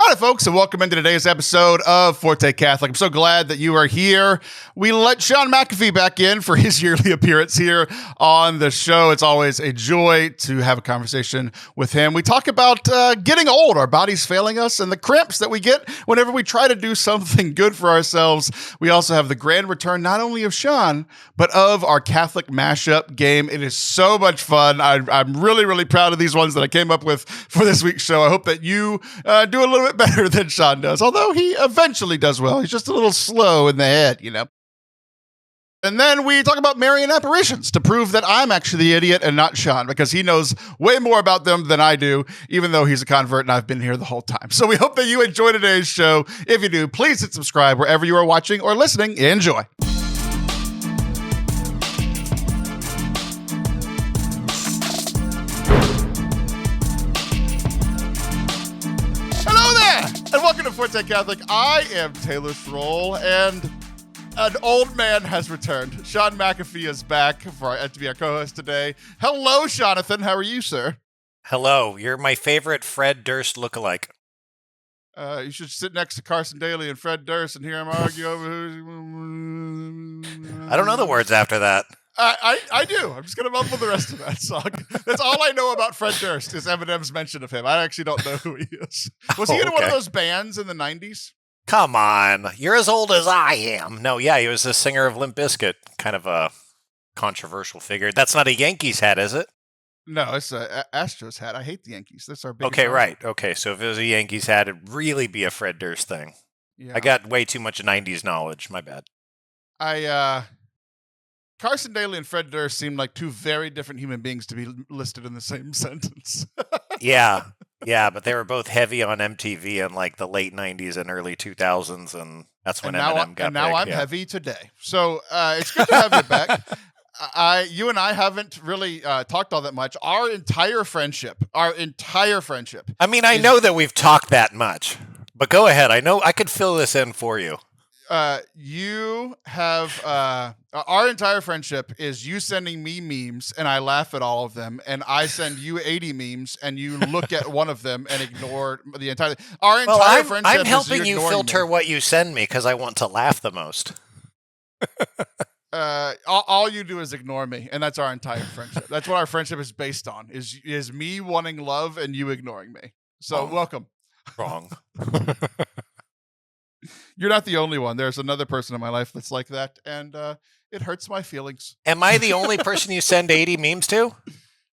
Hi, folks, and welcome into today's episode of Forte Catholic. I'm so glad that you are here. We let Shaun McAfee back in for his yearly appearance here on the show. It's always a joy to have a conversation with him. We talk about getting old, our bodies failing us, and the cramps that we get whenever we try to do something good for ourselves. We also have the grand return, not only of Shaun, but of our Catholic Mashup game. It is so much fun. I'm really, really proud of these ones that I came up with for this week's show. I hope that you do a little bit better than Shaun does, although he eventually does well. He's just a little slow in the head, you know. And then we talk about Marian Apparitions to prove that I'm actually the idiot and not Shaun, because he knows way more about them than I do, even though he's a convert and I've been here the whole time. So we hope that you enjoy today's show. If you do, please hit subscribe wherever you are watching or listening. Enjoy. And welcome to Forte Catholic. I am Taylor Schroll, and an old man has returned. Shaun McAfee is back to be our co-host today. Hello, Jonathan. How are you, sir? Hello. You're my favorite Fred Durst lookalike. You should sit next to Carson Daly and Fred Durst and hear him argue over who's... I don't know the words after that. I do. I'm just going to mumble the rest of that song. That's all I know about Fred Durst is Eminem's mention of him. I actually don't know who he is. Was he in one of those bands in the 90s? Come on. You're as old as I am. No, yeah, he was the singer of Limp Bizkit. Kind of a controversial figure. That's not a Yankees hat, is it? No, it's a Astros hat. I hate the Yankees. That's our biggest Okay, right. Okay, so if it was a Yankees hat, it'd really be a Fred Durst thing. Yeah. I got way too much 90s knowledge. My bad. Carson Daly and Fred Durst seem like two very different human beings to be listed in the same sentence. Yeah, but they were both heavy on MTV in like the late 90s and early 2000s, and that's when Eminem got big. And now I'm heavy today. So it's good to have you back. You and I haven't really talked all that much. Our entire friendship. I mean, I know that we've talked that much, but go ahead. I know I could fill this in for you. You have our entire friendship is you sending me memes and I laugh at all of them, and I send you 80 memes and you look at one of them and ignore the entire. Our entire friendship. I'm helping you filter what you send me because I want to laugh the most. All you do is ignore me, and that's our entire friendship. That's what our friendship is based on. Is me wanting love and you ignoring me. So welcome. Wrong. You're not the only one. There's another person in my life that's like that, and it hurts my feelings. Am I the only person you send 80 memes to?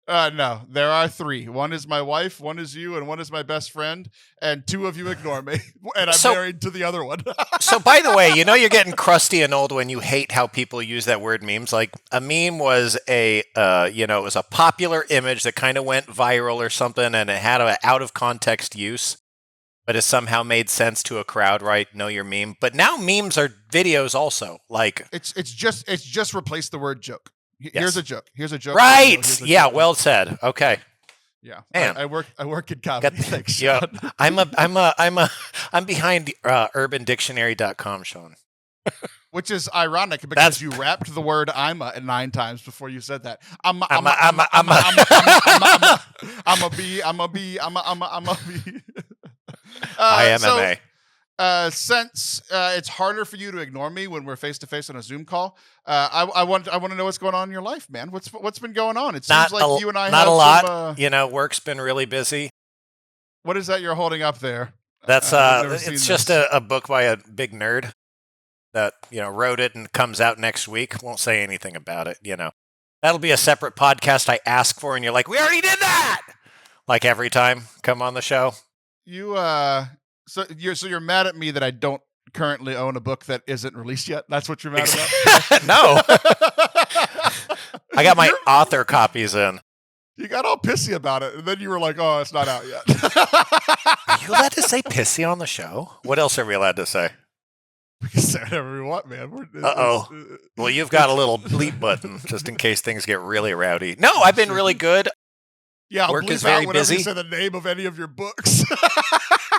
No, there are 3. One is my wife, one is you, and one is my best friend, and 2 of you ignore me, and I'm married to the other one. So, by the way, you know you're getting crusty and old when you hate how people use that word memes. Like, a meme was it was a popular image that kind of went viral or something, and it had an out-of-context use. But it somehow made sense to a crowd, right? Know your meme. But now memes are videos also. Like it's just replaced the word joke. Here's a joke. Here's a joke. Right. Joke. Well said. Okay. Yeah. I work in comedy. Thanks, Shaun. I'm behind urbandictionary.com, Shaun. Which is ironic because you wrapped the word "I'm" 9 times before you said that. I'm a be. I am MMA. Since it's harder for you to ignore me when we're face to face on a Zoom call, I want to know what's going on in your life, man. What's been going on? It seems like you and I not have a lot. Work's been really busy. What is that you're holding up there? That's it's just a book by a big nerd that wrote it and comes out next week. Won't say anything about it. That'll be a separate podcast I ask for, and you're like, we already did that. Like every time, come on the show. So you're mad at me that I don't currently own a book that isn't released yet? That's what you're mad about? No. I got my author copies in. You got all pissy about it, and then you were like, oh, it's not out yet. Are you allowed to say pissy on the show? What else are we allowed to say? We can say whatever we want, man. Well, you've got a little bleep button just in case things get really rowdy. No, I've been really good. Yeah, work is very busy. You say the name of any of your books.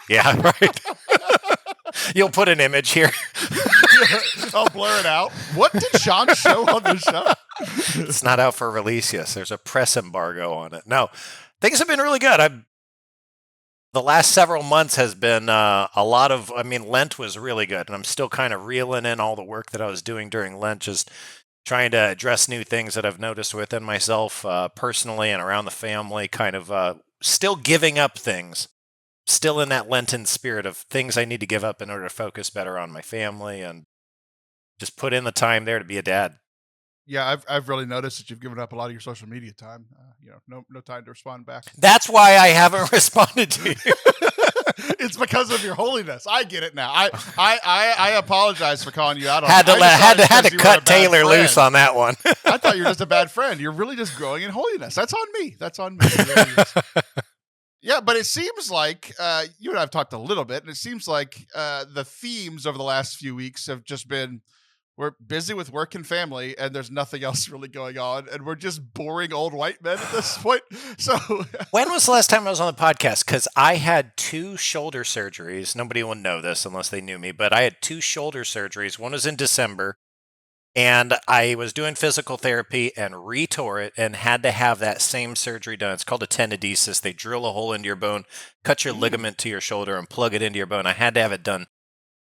Yeah, right. You'll put an image here. I'll blur it out. What did Shaun show on the show? It's not out for release yet. There's a press embargo on it. No, things have been really good. the last several months has been a lot of, I mean, Lent was really good, and I'm still kind of reeling in all the work that I was doing during Lent, just trying to address new things that I've noticed within myself personally and around the family, kind of still giving up things, still in that Lenten spirit of things I need to give up in order to focus better on my family and just put in the time there to be a dad. Yeah, I've really noticed that you've given up a lot of your social media time. No time to respond back. That's why I haven't responded to you. It's because of your holiness. I get it now. I apologize for calling you out on had that. Had to cut Taylor loose on that one. I thought you were just a bad friend. You're really just growing in holiness. That's on me. That's on me. It really is. Yeah, but it seems like you and I have talked a little bit, and it seems like the themes over the last few weeks have just been, we're busy with work and family, and there's nothing else really going on, and we're just boring old white men at this point. So, when was the last time I was on the podcast? Because I had 2 shoulder surgeries. Nobody will know this unless they knew me, but I had 2 shoulder surgeries. One was in December, and I was doing physical therapy and re-tore it and had to have that same surgery done. It's called a tenodesis. They drill a hole into your bone, cut your ligament to your shoulder, and plug it into your bone. I had to have it done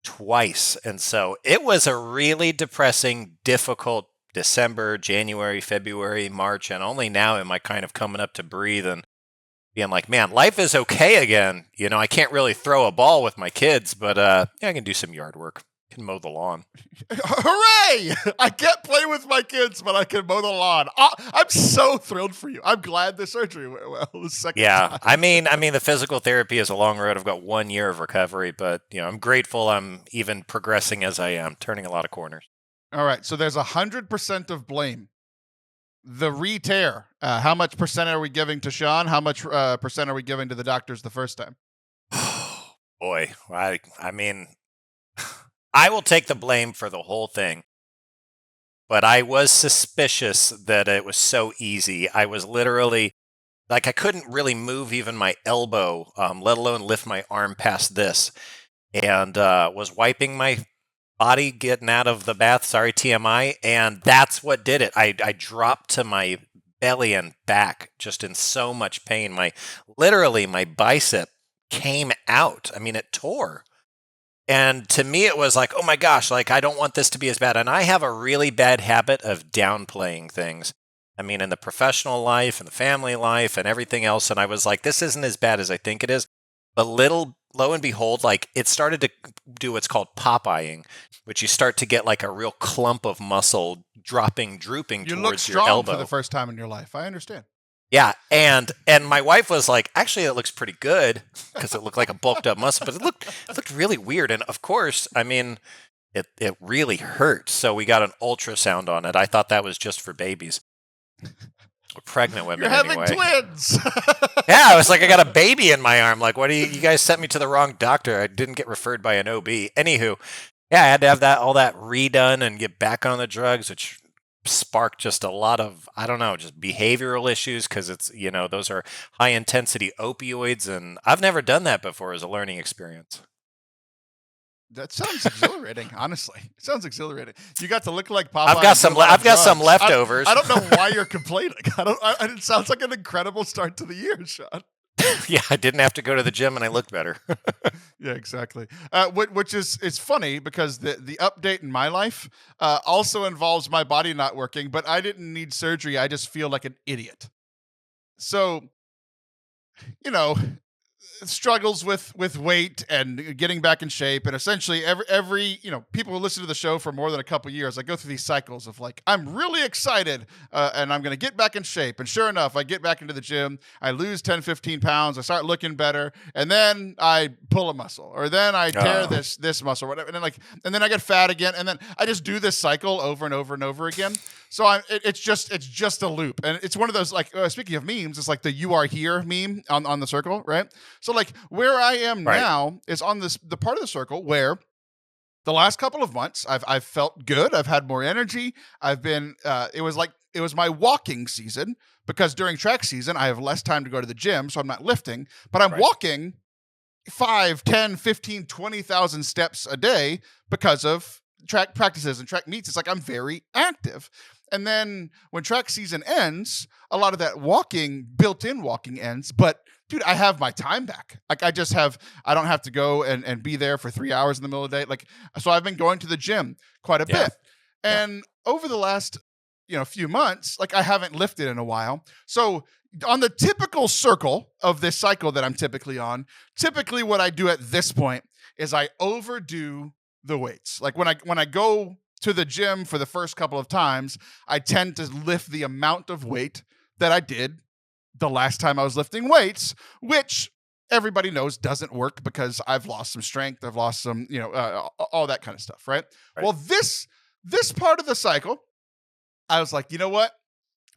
twice. And so it was a really depressing, difficult December, January, February, March, and only now am I kind of coming up to breathe and being like, man, life is okay again. I can't really throw a ball with my kids, but yeah, I can do some yard work. I can mow the lawn. Hooray! I can't play with my kids, but I can mow the lawn. I'm so thrilled for you. I'm glad the surgery went well the second time. I mean, the physical therapy is a long road. I've got 1 year of recovery, but I'm grateful I'm even progressing as I am, turning a lot of corners. All right, so there's 100% of blame. The re-tear, how much percent are we giving to Shaun? How much percent are we giving to the doctors the first time? Boy, I mean, I will take the blame for the whole thing, but I was suspicious that it was so easy. I was literally, I couldn't really move even my elbow, let alone lift my arm past this, and was wiping my body getting out of the bath, sorry, TMI, and that's what did it. I dropped to my belly and back just in so much pain. Literally, my bicep came out. I mean, it tore. And to me, it was like, oh my gosh, I don't want this to be as bad. And I have a really bad habit of downplaying things. I mean, in the professional life and the family life and everything else. And I was like, this isn't as bad as I think it is. But lo and behold, it started to do what's called Popeyeing, which you start to get a real clump of muscle drooping towards your elbow. You look strong for the first time in your life. I understand. Yeah, and my wife was like, actually, it looks pretty good, because it looked like a bulked up muscle, but it looked really weird. And of course, I mean, it really hurt. So we got an ultrasound on it. I thought that was just for babies, or pregnant women. You're having anyway. Twins. Yeah, I was like, I got a baby in my arm. Like, what do you guys sent me to the wrong doctor? I didn't get referred by an OB. Anywho, yeah, I had to have all that redone and get back on the drugs, which sparked just a lot of, I don't know, just behavioral issues, because it's, those are high intensity opioids, and I've never done that before as a learning experience. That sounds exhilarating. Honestly, it sounds exhilarating. You got to look like Popeye. I've got some leftovers. I don't know why you're complaining. It sounds like an incredible start to the year, Shaun. Yeah, I didn't have to go to the gym and I looked better. Yeah, exactly. Which is, it's funny because the update in my life also involves my body not working, but I didn't need surgery. I just feel like an idiot. So, struggles with weight and getting back in shape, and essentially every people who listen to the show for more than a couple years, I go through these cycles of I'm really excited and I'm going to get back in shape, and sure enough, I get back into the gym, I lose 10-15 pounds, I start looking better, and then I pull a muscle, or then I tear this muscle, whatever, and then I get fat again, and then I just do this cycle over and over and over again. So it's just a loop, and it's one of those speaking of memes, it's like the "you are here" meme on the circle, right? So where I am now is on the part of the circle where the last couple of months I've felt good. I've had more energy. I've been it was my walking season, because during track season I have less time to go to the gym, so I'm not lifting, but I'm walking 5, 10, 15, 20,000 steps a day because of track practices and track meets. It's I'm very active. And then when track season ends, a lot of that built-in walking ends. But dude, I have my time back. Like I don't have to go and be there for 3 hours in the middle of the day. Like, so I've been going to the gym quite a bit. And over the last, few months, like I haven't lifted in a while. So on the typical circle of this cycle that I'm typically on, typically what I do at this point is I overdo the weights. Like when I go to the gym for the first couple of times, I tend to lift the amount of weight that I did the last time I was lifting weights, which everybody knows doesn't work because I've lost some strength. I've lost some, all that kind of stuff. Right. Well, this part of the cycle, I was like, you know what?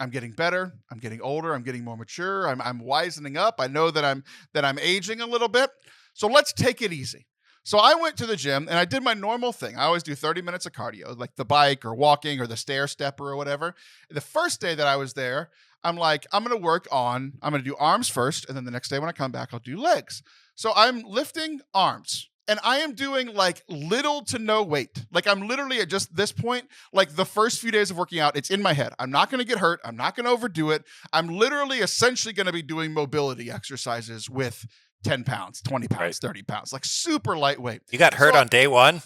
I'm getting better. I'm getting older. I'm getting more mature. I'm wisening up. I know that I'm aging a little bit. So let's take it easy. So I went to the gym and I did my normal thing. I always do 30 minutes of cardio, like the bike or walking or the stair stepper or whatever. The first day that I was there, I'm like, I'm going to do arms first. And then the next day when I come back, I'll do legs. So I'm lifting arms. And I am doing like little to no weight. Like I'm literally at just this point, like the first few days of working out, it's in my head. I'm not going to get hurt. I'm not going to overdo it. I'm literally essentially going to be doing mobility exercises with 10 pounds, 20 pounds, 30 pounds, like super lightweight. You got hurt on day one?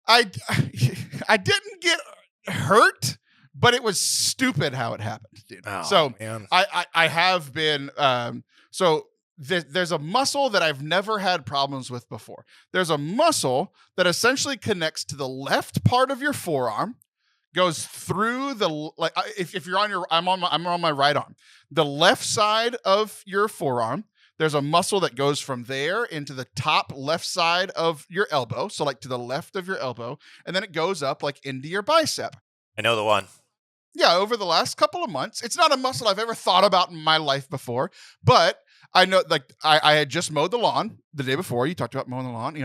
I didn't get hurt, but it was stupid how it happened, dude. Oh, so man. I have been, there's a muscle that I've never had problems with before. There's a muscle that essentially connects to the left part of your forearm, goes through if you're on I'm on my right arm, the left side of your forearm. There's a muscle that goes from there into the top left side of your elbow. So like to the left of your elbow, and then it goes up like into your bicep. I know the one. Yeah. Over the last couple of months, it's not a muscle I've ever thought about in my life before, but I know, like I had just mowed the lawn the day before. You talked about mowing the lawn,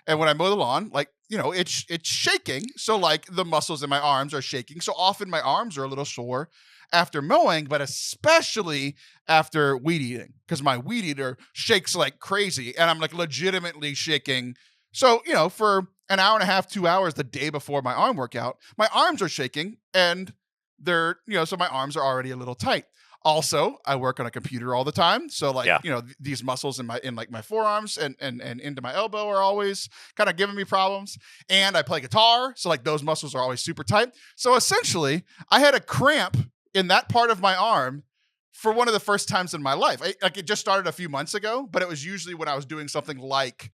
and when I mow the lawn, like, it's shaking. So like the muscles in my arms are shaking. So often my arms are a little sore after mowing, but especially after weed eating, because my weed eater shakes like crazy and I'm like legitimately shaking. So, for an hour and a half, 2 hours the day before my arm workout, my arms are shaking and they're, so my arms are already a little tight. Also, I work on a computer all the time. So like, these muscles in my forearms and into my elbow are always kind of giving me problems. And I play guitar. So like those muscles are always super tight. So essentially I had a cramp in that part of my arm for one of the first times in my life. It just started a few months ago, but it was usually when I was doing something like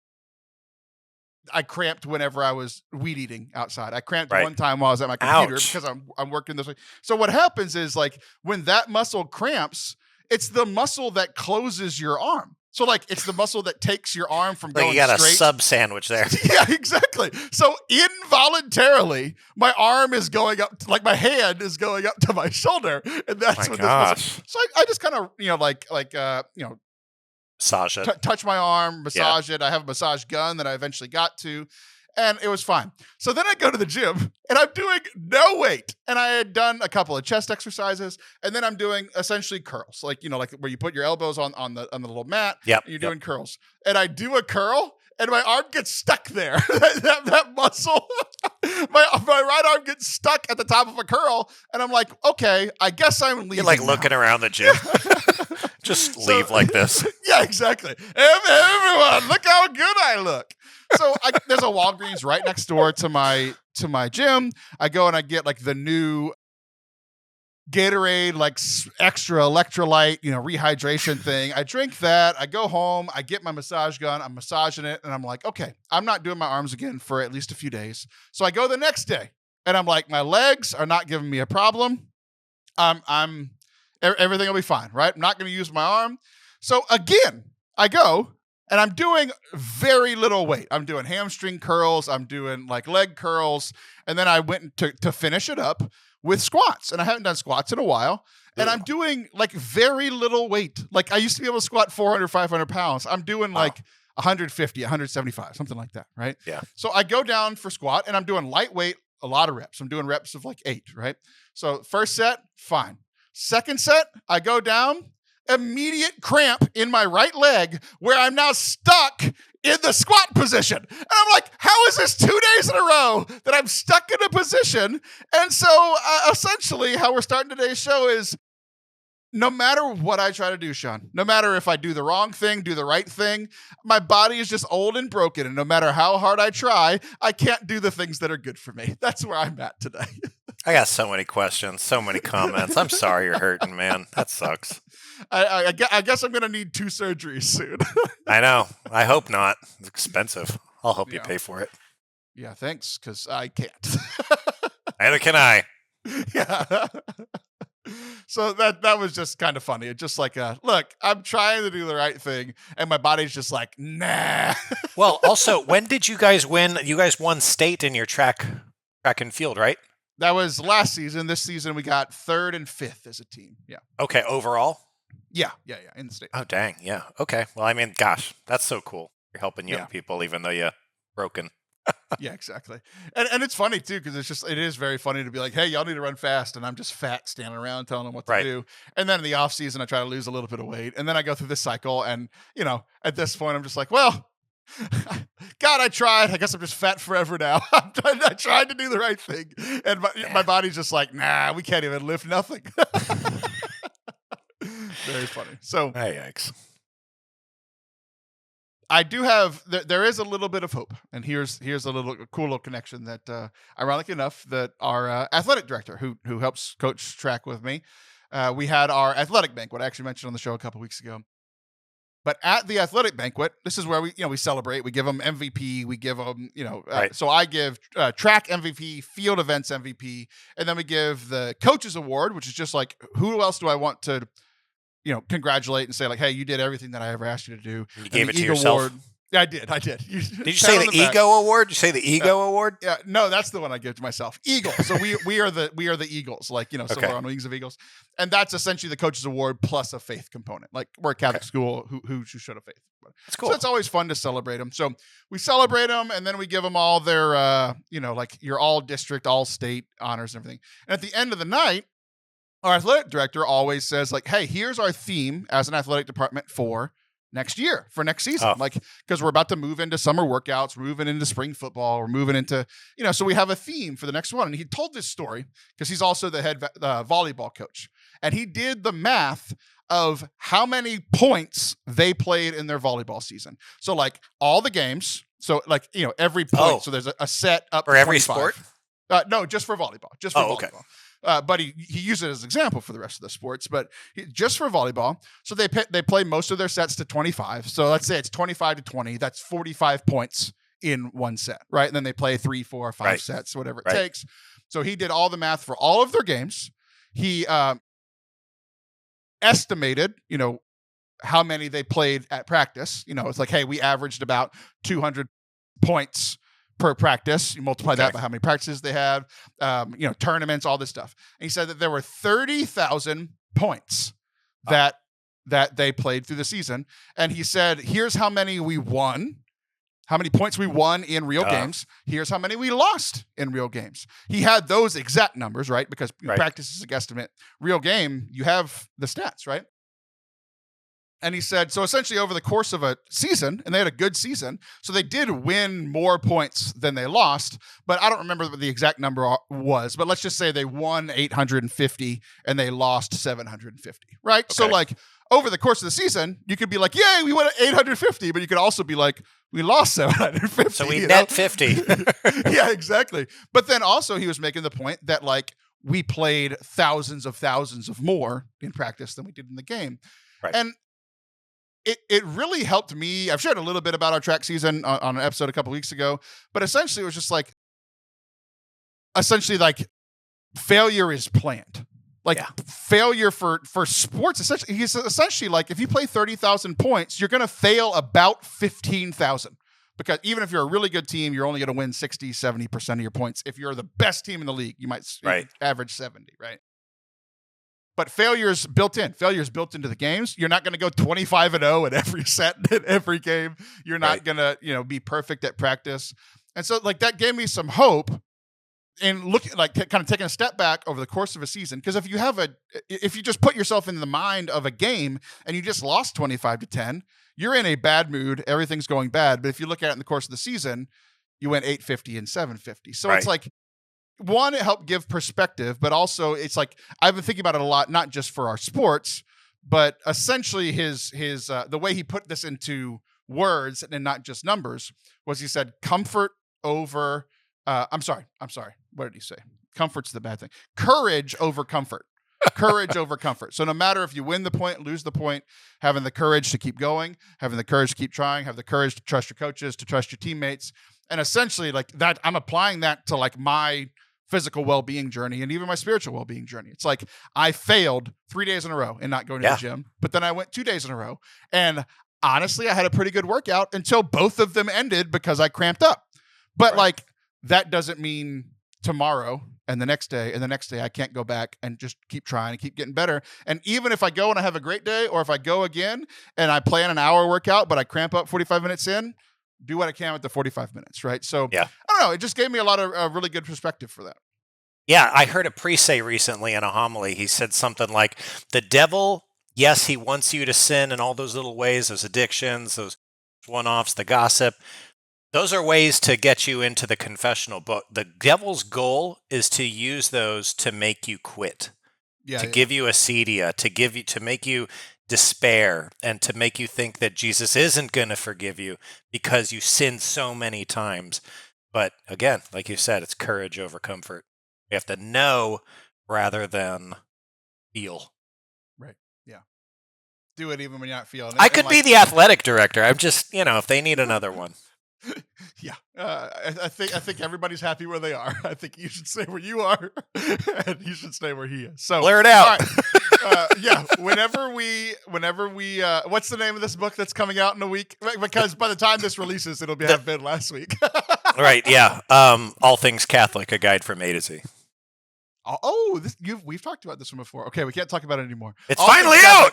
I cramped whenever I was weed eating outside. I cramped one time while I was at my computer because I'm working this way. So what happens is like when that muscle cramps, it's the muscle that closes your arm. So like it's the muscle that takes your arm from going straight. You got a sub sandwich there. Yeah, exactly. So involuntarily, my arm is going up, like my hand is going up to my shoulder, and that's what this muscle. So I just kind of massage it. Touch my arm, massage it. I have a massage gun that I eventually got to, and it was fine. So then I go to the gym, and I'm doing no weight. And I had done a couple of chest exercises, and then I'm doing essentially curls, like where you put your elbows on the little mat. Yep. And you're doing curls, and I do a curl, and my arm gets stuck there. that muscle, my right arm gets stuck at the top of a curl, and I'm like, okay, I guess I'm leaving. You're like looking around the gym. Just leave like this. Yeah, exactly. Everyone, look how good I look. So there's a Walgreens right next door to my gym. I go and I get like the new Gatorade, like extra electrolyte, rehydration thing. I drink that. I go home. I get my massage gun. I'm massaging it. And I'm like, okay, I'm not doing my arms again for at least a few days. So I go the next day and I'm like, my legs are not giving me a problem. Everything will be fine, right? I'm not going to use my arm. So again, I go and I'm doing very little weight. I'm doing hamstring curls. I'm doing like leg curls. And then I went to finish it up with squats. And I haven't done squats in a while. And I'm doing like very little weight. Like I used to be able to squat 400, 500 pounds. I'm doing like 150, 175, something like that, right? Yeah. So I go down for squat and I'm doing lightweight, a lot of reps. I'm doing reps of like 8, right? So first set, fine. Second set, I go down, immediate cramp in my right leg where I'm now stuck in the squat position. And I'm like, how is this 2 days in a row that I'm stuck in a position? And so essentially how we're starting today's show is no matter what I try to do, Shaun, no matter if I do the wrong thing, do the right thing, my body is just old and broken. And no matter how hard I try, I can't do the things that are good for me. That's where I'm at today. I got so many questions, so many comments. I'm sorry you're hurting, man. That sucks. I guess I'm going to need 2 surgeries soon. I know. I hope not. It's expensive. I'll help you pay for it. Yeah, thanks, because I can't. Neither can I. Yeah. So that was just kind of funny. It's just like, look, I'm trying to do the right thing, and my body's just like, nah. Well, also, when did you guys win? You guys won state in your track and field, right? That was last season. This season, we got 3rd and 5th as a team. Yeah. Okay, overall? Yeah, in the state. Oh, dang, yeah. Okay. Well, I mean, gosh, that's so cool. You're helping young people, even though you're broken. Yeah, exactly. And it's funny too, because it is very funny to be like, hey, y'all need to run fast, and I'm just fat standing around telling them what to do. And then in the off season I try to lose a little bit of weight, and then I go through this cycle, and at this point I'm just like, well, God, I tried. I guess I'm just fat forever now. I tried to do the right thing, and my body's just like, nah, we can't even lift nothing. Very funny. So yikes. I do have, there is a little bit of hope. And here's a cool little connection that, ironically enough, that our athletic director who helps coach track with me, we had our athletic banquet. I actually mentioned on the show a couple weeks ago. But at the athletic banquet, this is where we celebrate. We give them MVP. We give them, so I give track MVP, field events MVP, and then we give the coaches award, which is just like, who else do I want to congratulate and say like, hey, you did everything that I ever asked you to do. You gave it to yourself. Award, yeah, I did. Did you say the ego award? Did you say the ego award? Yeah, no, that's the one I give to myself. Eagle. So we are the Eagles, like, so we're on Wings of Eagles. And that's essentially the coaches award plus a faith component. Like, we're a Catholic school who should have faith. That's cool. So it's always fun to celebrate them. So we celebrate them, and then we give them all their like your all district, all state honors and everything. And at the end of the night, our athletic director always says like, hey, here's our theme as an athletic department for next year, for next season. Like, because we're about to move into summer workouts, we're moving into spring football, we're moving into, so we have a theme for the next one. And he told this story because he's also the head volleyball coach. And he did the math of how many points they played in their volleyball season. So like all the games. So like, every point. So there's a set up for every 25. Sport? No, just for volleyball. Just for volleyball. Okay. But he used it as an example for the rest of the sports, but just for volleyball. So they play most of their sets to 25. So let's say it's 25 to 20. That's 45 points in one set, right? And then they play 3, 4, 5 sets, whatever it takes. So he did all the math for all of their games. He estimated, how many they played at practice. It's like, hey, we averaged about 200 points per practice. You multiply that by how many practices they have, tournaments, all this stuff. And he said that there were 30,000 points that they played through the season. And he said, here's how many we won, how many points we won in real games. Here's how many we lost in real games. He had those exact numbers, right? Because practice is a guesstimate. Real game, you have the stats, right? And he said, so essentially over the course of a season, and they had a good season, so they did win more points than they lost, but I don't remember what the exact number was, but let's just say they won 850 and they lost 750, right? Okay. So like over the course of the season, you could be like, yay, we won 850, but you could also be like, we lost 750. So we net 50. Yeah, exactly. But then also he was making the point that like we played thousands of more in practice than we did in the game. Right. And it really helped me. I've shared a little bit about our track season on an episode a couple weeks ago, but essentially it was just like, failure is planned. Like failure for sports, essentially like if you play 30,000 points, you're going to fail about 15,000. Because even if you're a really good team, you're only going to win 60, 70% of your points. If you're the best team in the league, you might average 70, right? But failure's built in. Failure's built into the games. You're not going to go 25-0 at every set, at every game. You're not going to, be perfect at practice. And so like that gave me some hope and look like kind of taking a step back over the course of a season, because if you just put yourself in the mind of a game and you just lost 25-10, you're in a bad mood, everything's going bad. But if you look at it in the course of the season, you went 850 and 750. So It's like, one, it helped give perspective, but also it's like, I've been thinking about it a lot, not just for our sports, but essentially his the way he put this into words and not just numbers was, he said comfort over I'm sorry. What did he say? Comfort's the bad thing. Courage over comfort. Courage over comfort. So no matter if you win the point, lose the point, having the courage to keep going, having the courage to keep trying, have the courage to trust your coaches, to trust your teammates. And essentially like that, I'm applying that to like my physical well-being journey and even my spiritual well-being journey. It's like I failed 3 days in a row in not going to the gym, but then I went 2 days in a row. And honestly, I had a pretty good workout until both of them ended because I cramped up. But like, that doesn't mean tomorrow and the next day and the next day I can't go back and just keep trying and keep getting better. And even if I go and I have a great day, or if I go again and I plan an hour workout, but I cramp up 45 minutes in, do what I can with the 45 minutes, right? So I don't know. It just gave me a lot of really good perspective for that. Yeah, I heard a priest say recently in a homily, he said something like, the devil, yes, he wants you to sin in all those little ways, those addictions, those one-offs, the gossip. Those are ways to get you into the confessional book. The devil's goal is to use those to make you quit, give you acedia, to make you despair, and to make you think that Jesus isn't going to forgive you because you sinned so many times. But again, like you said, it's courage over comfort. You have to know rather than feel. Right. Yeah. Do it even when you're not feeling it. I could be the athletic director. I'm just, if they need another one. Yeah, I think everybody's happy where they are. I think you should stay where you are, and you should stay where he is. So blur it out. Yeah. Whenever we, what's the name of this book that's coming out in a week? Because by the time this releases, it'll have been last week. Right. Yeah. All Things Catholic: A Guide from A to Z. Oh, we've talked about this one before. Okay, we can't talk about it anymore. It's finally out.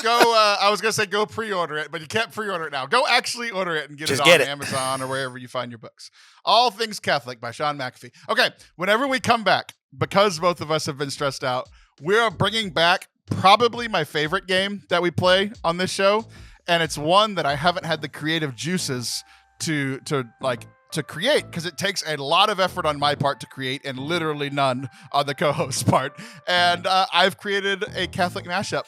Go. I was gonna say go pre-order it, but you can't pre-order it now. Go actually order it and get it on Amazon or wherever you find your books. All Things Catholic by Shaun McAfee. Okay, whenever we come back, because both of us have been stressed out, we're bringing back probably my favorite game that we play on this show, and it's one that I haven't had the creative juices to create, because it takes a lot of effort on my part to create and literally none on the co-host part. And I've created a Catholic mashup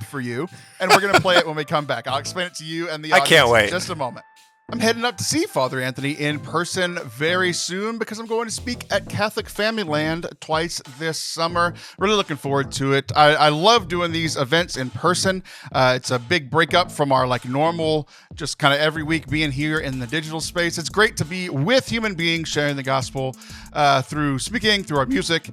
for you, and we're going to play it when we come back. I'll explain it to you and the audience I can't wait. In just a moment. I'm heading up to see Father Anthony in person very soon because I'm going to speak at Catholic Family Land twice this summer. Really looking forward to it. I love doing these events in person. It's a big breakup from our normal, just kind of every week being here in the digital space. It's great to be with human beings sharing the gospel through speaking, through our music.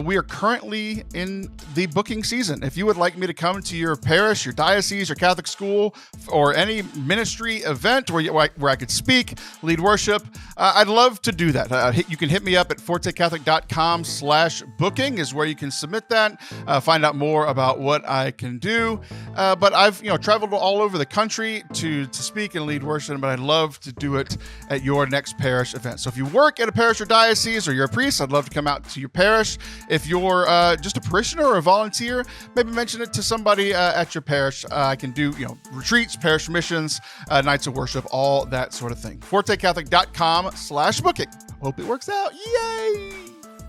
We are currently in the booking season. If you would like me to come to your parish, your diocese, your Catholic school, or any ministry event where I could speak, lead worship, I'd love to do that. You can hit me up at fortecatholic.com/booking is where you can submit that, find out more about what I can do. But I've traveled all over the country to speak and lead worship, but I'd love to do it at your next parish event. So if you work at a parish or diocese, or you're a priest, I'd love to come out to your parish. If you're just a parishioner or a volunteer, maybe mention it to somebody at your parish. I can do retreats, parish missions, nights of worship, all that sort of thing. ForteCatholic.com/booking. Hope it works out. Yay!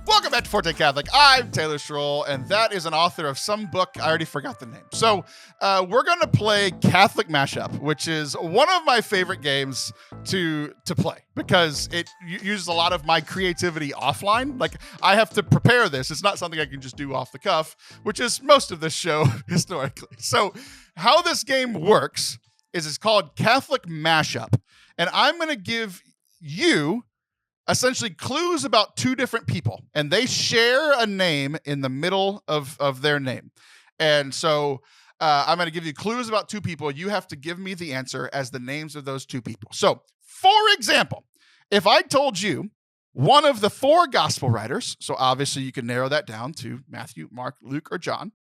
Welcome back to Forte Catholic. I'm Taylor Schroll, and that is an author of some book. I already forgot the name. So we're going to play Catholic Mashup, which is one of my favorite games to play because it uses a lot of my creativity offline. I have to prepare this. It's not something I can just do off the cuff, which is most of this show historically. So how this game works is it's called Catholic Mashup. And I'm going to give you essentially clues about two different people, and they share a name in the middle of their name. And so I'm going to give you clues about two people. You have to give me the answer as the names of those two people. So, for example, if I told you one of the four gospel writers, so obviously you can narrow that down to Matthew, Mark, Luke, or John.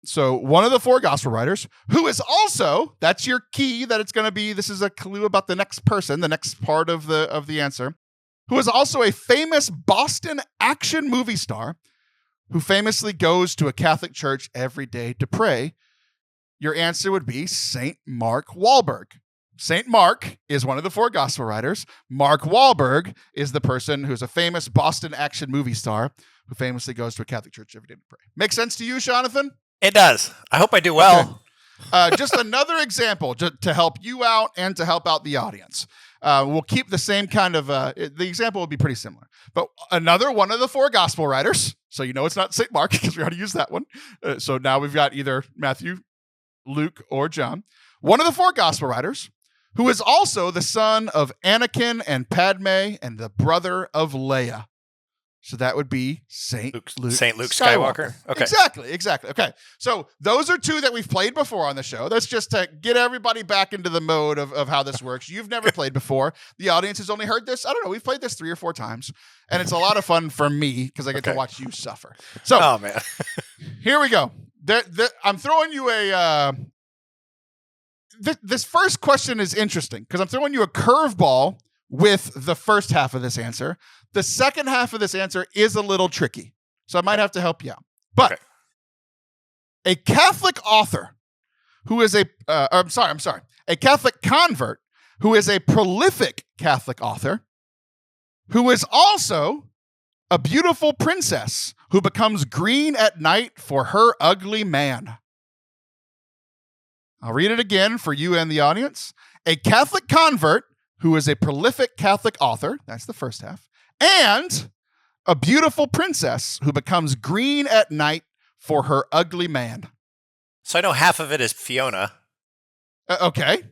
So one of the four gospel writers, who is also, that's your key that it's going to be, this is a clue about the next person, the next part of the answer. who is also a famous Boston action movie star who famously goes to a Catholic church every day to pray? Your answer would be St. Mark Wahlberg. St. Mark is one of the 4 gospel writers. Mark Wahlberg is the person who's a famous Boston action movie star who famously goes to a Catholic church every day to pray. Make sense to you, Jonathan? It does. I hope I do well. Okay. Just another example to help you out and to help out the audience. We'll keep the same kind of, the example will be pretty similar. But another one of the 4 gospel writers, so you know it's not St. Mark because we already used that one. So now we've got either Matthew, Luke, or John. One of the 4 gospel writers, who is also the son of Anakin and Padme and the brother of Leia. So that would be Saint Luke Skywalker. Okay. Exactly. Okay. So those are 2 that we've played before on the show. That's just to get everybody back into the mode of how this works. You've never played before. The audience has only heard this. I don't know. We've played this 3 or 4 times. And it's a lot of fun for me because I get to watch you suffer. So, oh, man. Here we go. I'm throwing you a... This first question is interesting because I'm throwing you a curveball with the first half of this answer. The second half of this answer is a little tricky, so I might have to help you out. But a Catholic author who is a Catholic convert who is a prolific Catholic author who is also a beautiful princess who becomes green at night for her ugly man. I'll read it again for you and the audience. A Catholic convert who is a prolific Catholic author, that's the first half, and a beautiful princess who becomes green at night for her ugly man. So I know half of it is Fiona. Okay.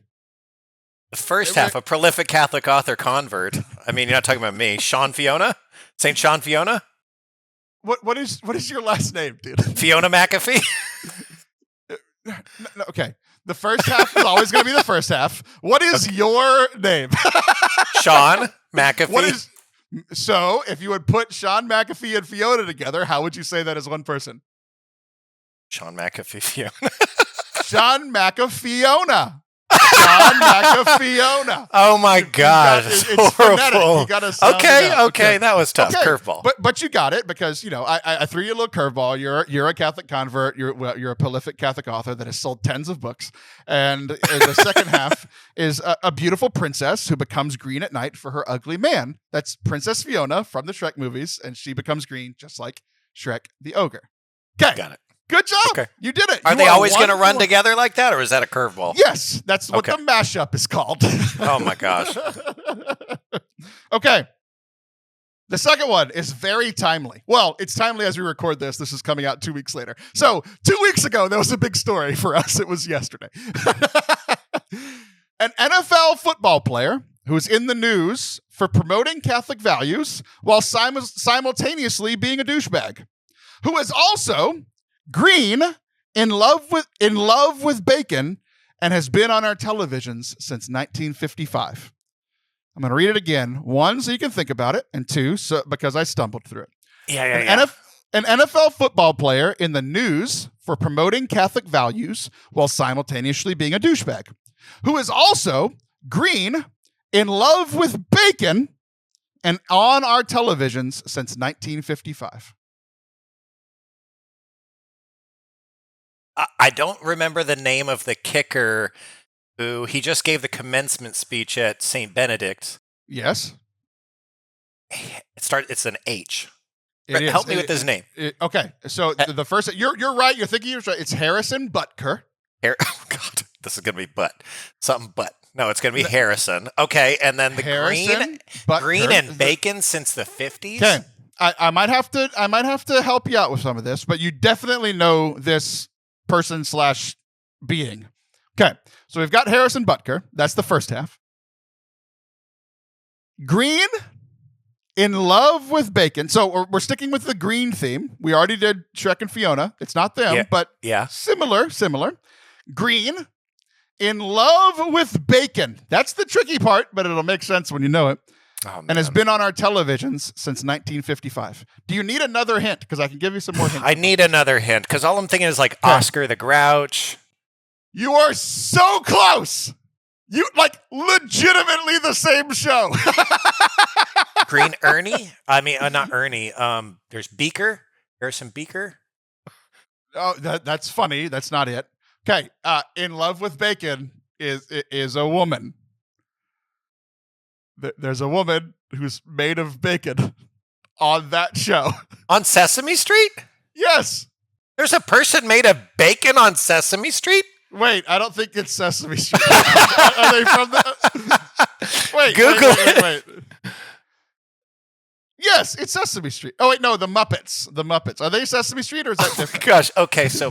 The first half, a prolific Catholic author convert. I mean, you're not talking about me. Sean Fiona? St. Sean Fiona? What is your last name, dude? Fiona McAfee? No, okay. The first half is always going to be the first half. What is your name? Sean McAfee. So if you would put Shaun McAfee and Fiona together, how would you say that as one person? Sean McAfee Fiona. Shaun McAfee-Fiona. Shaun McAfee-Fiona. Oh my God. It's horrible. You gotta sound it out. Okay, that was tough. Okay. Curveball. But you got it because, you know, I threw you a little curveball. You're a Catholic convert. You're a prolific Catholic author that has sold tens of books. And the second half is a beautiful princess who becomes green at night for her ugly man. That's Princess Fiona from the Shrek movies, and she becomes green just like Shrek the ogre. Okay. Got it. Good job. Okay. You did it. Are they always going to run together like that, or is that a curveball? Yes. That's what the mashup is called. Oh, my gosh. Okay. The second one is very timely. Well, it's timely as we record this. This is coming out 2 weeks later. So 2 weeks ago, there was a big story for us. It was yesterday. An NFL football player who is in the news for promoting Catholic values while simultaneously being a douchebag, who is also green, in love with bacon, and has been on our televisions since 1955. I'm going to read it again. 1, so you can think about it, and 2, because I stumbled through it. Yeah. An NFL football player in the news for promoting Catholic values while simultaneously being a douchebag, who is also green, in love with bacon, and on our televisions since 1955. I don't remember the name of the kicker who he just gave the commencement speech at St. Benedict. Yes. It's an H. Help me with his name. Okay. So the first, you're right. You're thinking you're right. It's Harrison Butker. Oh God, this is going to be something but. No, it's going to be Harrison. Okay. And then the green and bacon since the 50s. Okay. I might have to help you out with some of this, but you definitely know this person / being. Okay, so we've got Harrison Butker. That's the first half. Green, in love with bacon. So we're sticking with the green theme. We already did Shrek and Fiona. It's not them, but similar. Green, in love with bacon. That's the tricky part, but it'll make sense when you know it. Oh, and has been on our televisions since 1955. Do you need another hint? Because I can give you some more hints. I need another hint, because all I'm thinking is like Oscar the Grouch. You are so close. You legitimately the same show. Green Ernie? I mean, not Ernie. There's Beaker. Harrison Beaker. Oh, that's funny. That's not it. Okay. In Love with Bacon is a woman. There's a woman who's made of bacon on that show. On Sesame Street? Yes. There's a person made of bacon on Sesame Street? Wait, I don't think it's Sesame Street. Are they from the... Wait, Google wait. Yes, it's Sesame Street. Oh, wait, no, the Muppets. The Muppets. Are they Sesame Street or is that different? Gosh, okay, so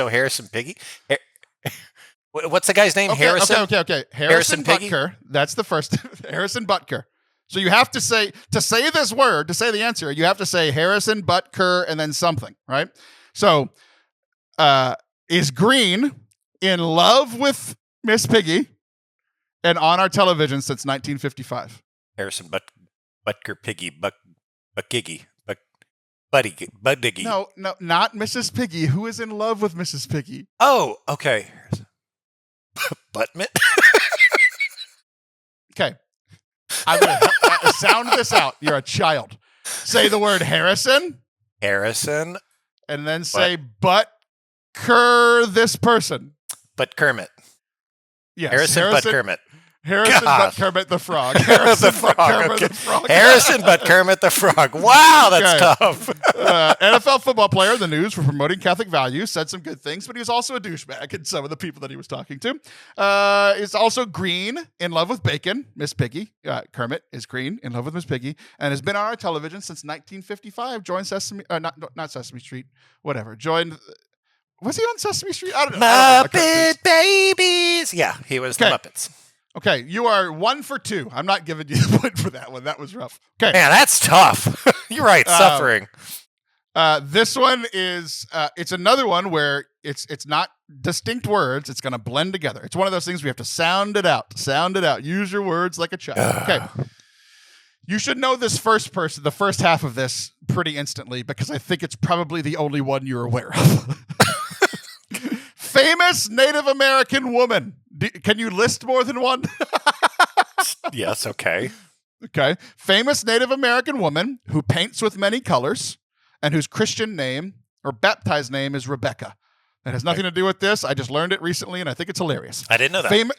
Harrison Piggy. What's the guy's name? Harrison? Okay. Harrison Piggy? Butker. That's the first. Harrison Butker. So you have to say this word, to say the answer, you have to say Harrison Butker and then something, right? So, is Green in love with Miss Piggy and on our television since 1955? Harrison Butker Piggy Buckiggy Buddiggy. No, not Mrs. Piggy. Who is in love with Mrs. Piggy? Oh, okay. Buttman. Okay. I'm gonna sound this out. You're a child. Say the word Harrison. Harrison. And then say Butker this person. But Kermit. Yes. Harrison But Kermit. Harrison But Kermit the Frog. Harrison But Kermit the Frog. Harrison But Kermit the Frog. Wow, that's tough. NFL football player in the news for promoting Catholic values, said some good things, but he was also a douchebag in some of the people that he was talking to. Is also Green, in love with bacon, Miss Piggy. Kermit is Green, in love with Miss Piggy, and has been on our television since 1955. Joined Sesame, not Sesame Street, whatever. Joined. Was he on Sesame Street? I don't know. Muppet Babies. Yeah, he was the Muppets. Okay, you are 1 for 2. I'm not giving you the point for that one. That was rough. Okay, man, that's tough. You're right, suffering. This one is it's another one where it's not distinct words. It's going to blend together. It's one of those things we have to sound it out. Sound it out. Use your words like a child. Okay. You should know this the first half of this pretty instantly because I think it's probably the only one you're aware of. Famous Native American woman. Can you list more than one? Yes, okay. Okay. Famous Native American woman who paints with many colors and whose Christian name or baptized name is Rebecca. That has nothing to do with this. I just learned it recently and I think it's hilarious. I didn't know that.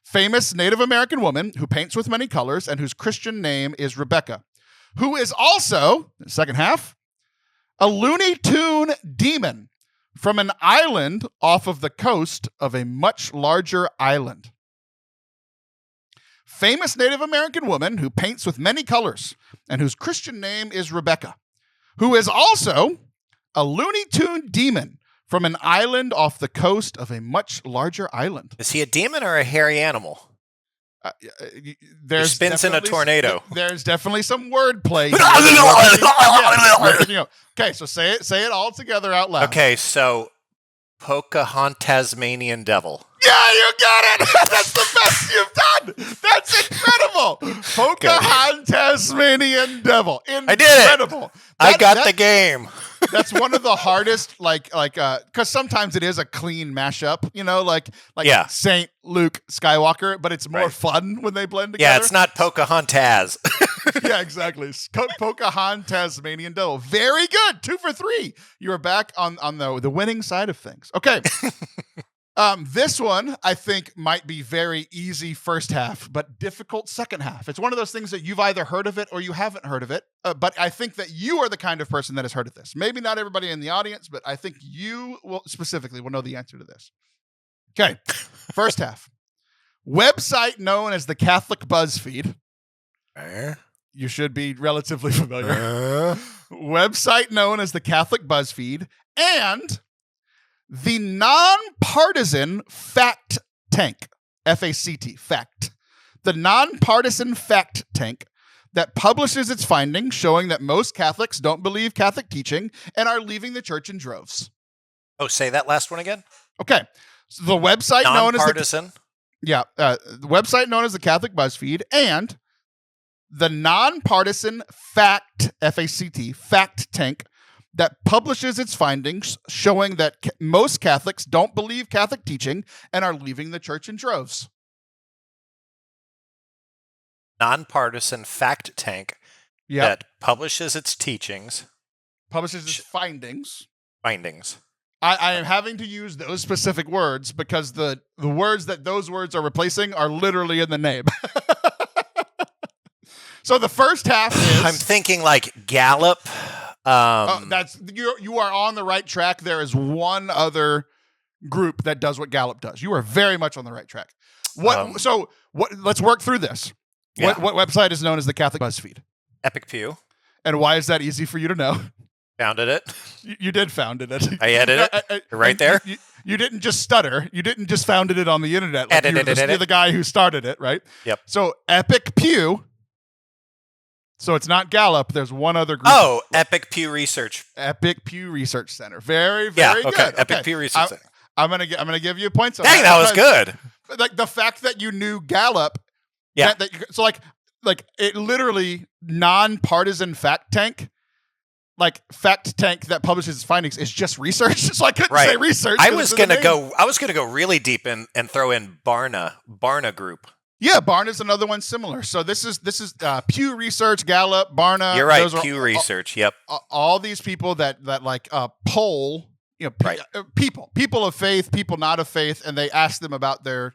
Famous Native American woman who paints with many colors and whose Christian name is Rebecca, who is also, second half, a Looney Tune demon from an island off of the coast of a much larger island. Famous Native American woman who paints with many colors and whose Christian name is Rebecca, who is also a Looney Tune demon from an island off the coast of a much larger island. Is he a demon or a hairy animal? He spins in a tornado. There's definitely some wordplay. Okay, so say it all together out loud. Okay, so Pocahontas Tasmanian Devil. Yeah, you got it. That's the best you've done. That's incredible. Pocahontas Tasmanian Devil. Incredible. I did it. I got the game. That's one of the hardest, because sometimes it is a clean mashup, like Saint Luke Skywalker, but it's more fun when they blend together. Yeah, it's not Pocahontas. Yeah, exactly. Pocahontas Tasmanian Devil. Very good. 2 for 3. You are back on the winning side of things. Okay. This one, I think, might be very easy first half, but difficult second half. It's one of those things that you've either heard of it or you haven't heard of it, but I think that you are the kind of person that has heard of this. Maybe not everybody in the audience, but I think you will specifically will know the answer to this. Okay, first half. Website known as the Catholic BuzzFeed. You should be relatively familiar. Website known as the Catholic BuzzFeed and the nonpartisan fact tank, FACT, fact. The nonpartisan fact tank that publishes its findings showing that most Catholics don't believe Catholic teaching and are leaving the church in droves. Oh, say that last one again? Okay. So the website known as nonpartisan? The website known as the Catholic BuzzFeed and the nonpartisan fact, FACT, fact tank that publishes its findings showing that most Catholics don't believe Catholic teaching and are leaving the church in droves. Nonpartisan fact tank that publishes its teachings. Publishes its findings. Findings. I am having to use those specific words because the words that those words are replacing are literally in the name. So the first half is... I'm thinking like Gallup. You are on the right track. There is one other group that does what Gallup does. You are very much on the right track. Let's work through this. Yeah. What website is known as the Catholic BuzzFeed? Epic Pew. And why is that easy for you to know? Founded it. You did founded it. I edited it. Right there. You didn't just stutter. You didn't just founded it on the internet. Like You're the guy who started it, right? Yep. So Epic Pew. So it's not Gallup. There's one other group. Oh, Epic Pew Research. Epic Pew Research Center. Very, very good. Okay. Epic Pew Research Center. I'm gonna give you points on that. Dang, that was good. Like the fact that you knew Gallup. Yeah. So like it literally nonpartisan fact tank that publishes its findings is just research. So I couldn't say research. I was gonna go really deep and throw in Barna Group. Yeah, Barna's another one similar. So this is Pew Research, Gallup, Barna. You're right. Pew Research. Yep. All these people that poll, people of faith, people not of faith, and they ask them about their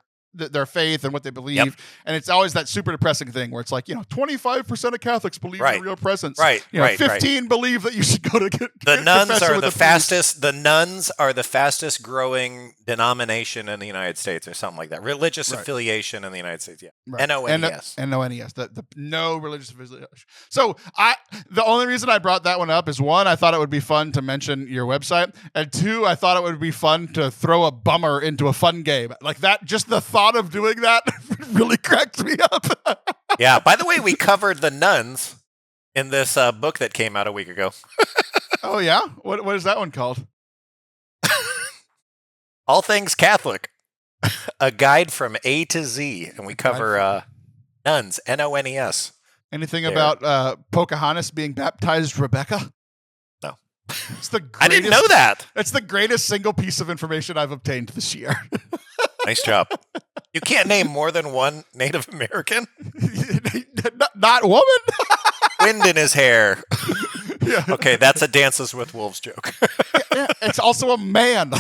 faith and what they believe. Yep. And it's always that super depressing thing where it's like, 25% of Catholics believe in real presence. Right. 15 believe that you should go to the nuns are the fastest. The nuns are the fastest growing denomination in the United States, or something like that. Religious affiliation in the United States. Yeah. Right. NONES. NONES. The no religious affiliation. So the only reason I brought that one up is, one, I thought it would be fun to mention your website, and two, I thought it would be fun to throw a bummer into a fun game like that. Just the thought of doing that really cracked me up. Yeah. By the way, we covered the nuns in this book that came out a week ago. Oh yeah, what is that one called? All Things Catholic, a guide from A to Z, and we cover nuns, NONES. Anything about Pocahontas being baptized Rebecca? No. It's the greatest, I didn't know that. It's the greatest single piece of information I've obtained this year. Nice job. You can't name more than one Native American? Not woman? Wind in his hair. Yeah. Okay, that's a Dances with Wolves joke. Yeah, it's also a man.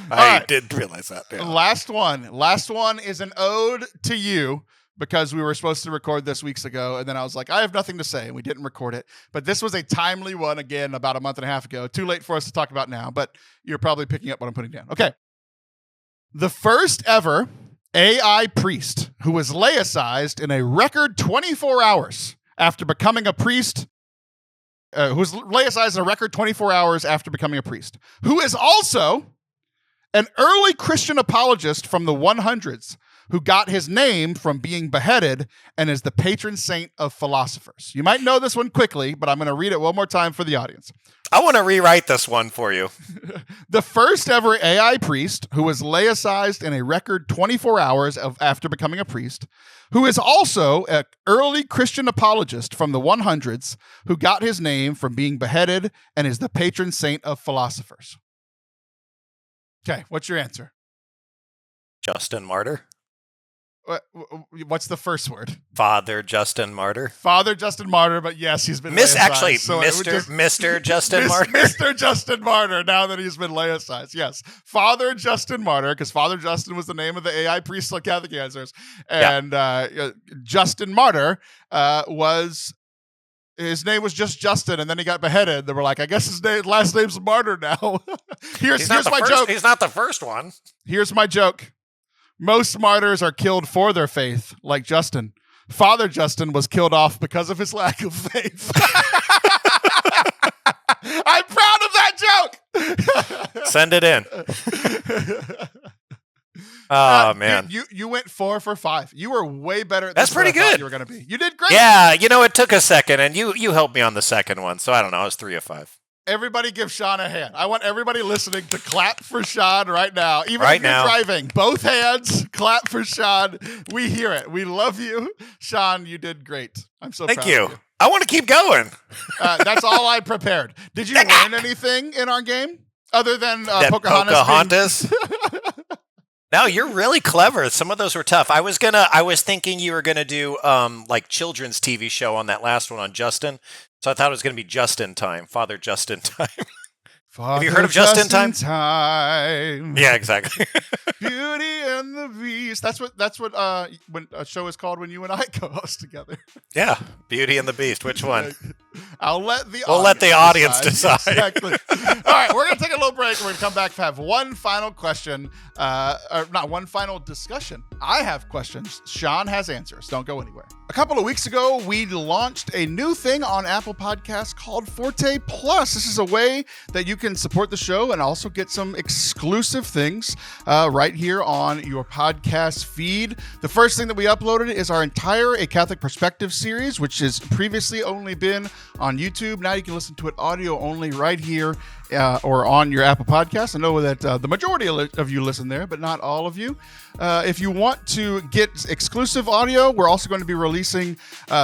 I did realize that. Yeah. Last one is an ode to you, because we were supposed to record this weeks ago, and then I was like, I have nothing to say, and we didn't record it. But this was a timely one, again, about a month and a half ago. Too late for us to talk about now, but you're probably picking up what I'm putting down. Okay. The first ever AI priest who was laicized in a record 24 hours after becoming a priest, who was laicized in a record 24 hours after becoming a priest, who is also an early Christian apologist from the 100s, who got his name from being beheaded and is the patron saint of philosophers. You might know this one quickly, but I'm going to read it one more time for the audience. I want to rewrite this one for you. The first ever AI priest who was laicized in a record 24 hours after becoming a priest, who is also an early Christian apologist from the 100s, who got his name from being beheaded and is the patron saint of philosophers. Okay, what's your answer? Justin Martyr. What's the first word? Father Justin Martyr. Father Justin Martyr, but yes, he's been Mr. Justin Martyr. Mr. Justin Martyr, now that he's been laicized. Yes. Father Justin Martyr, because Father Justin was the name of the AI priest on Catholic Answers. And Justin Martyr his name was just Justin, and then he got beheaded. They were like, I guess his last name's Martyr now. Here's my joke. He's not the first one. Here's my joke. Most martyrs are killed for their faith, like Justin. Father Justin was killed off because of his lack of faith. I'm proud of that joke. Send it in. Oh, man. You went 4 for 5. You were way better. That's pretty good. You were going to be. You did great. Yeah, it took a second, and you helped me on the second one, so I don't know. I was 3 of 5. Everybody give Shaun a hand. I want everybody listening to clap for Shaun right now. Even if you're driving, both hands, clap for Shaun. We hear it. We love you. Shaun, you did great. I'm so proud of you. I want to keep going. That's all I prepared. Did you learn anything in our game other than Pocahontas? No, you're really clever. Some of those were tough. I was thinking you were gonna do like children's TV show on that last one on Justin. So I thought it was gonna be Justin Time, Father Justin Time. Have you heard of Justin Time? Yeah, exactly. Beauty and the Beast. That's what when a show is called when you and I co-host together. Yeah, Beauty and the Beast. Which one? We'll let the audience decide. Exactly. All right, we're gonna take a little break. We're gonna come back to have one final question, or not one final discussion. I have questions. Shaun has answers. Don't go anywhere. A couple of weeks ago, we launched a new thing on Apple Podcasts called Forte Plus. This is a way that you can support the show and also get some exclusive things right here on your podcast feed. The first thing that we uploaded is our entire A Catholic Perspective series, which has previously only been on YouTube. Now you can listen to it audio only right here or on your Apple Podcasts. I know that the majority of you listen there, but not all of you. If you want to get exclusive audio, we're also going to be releasing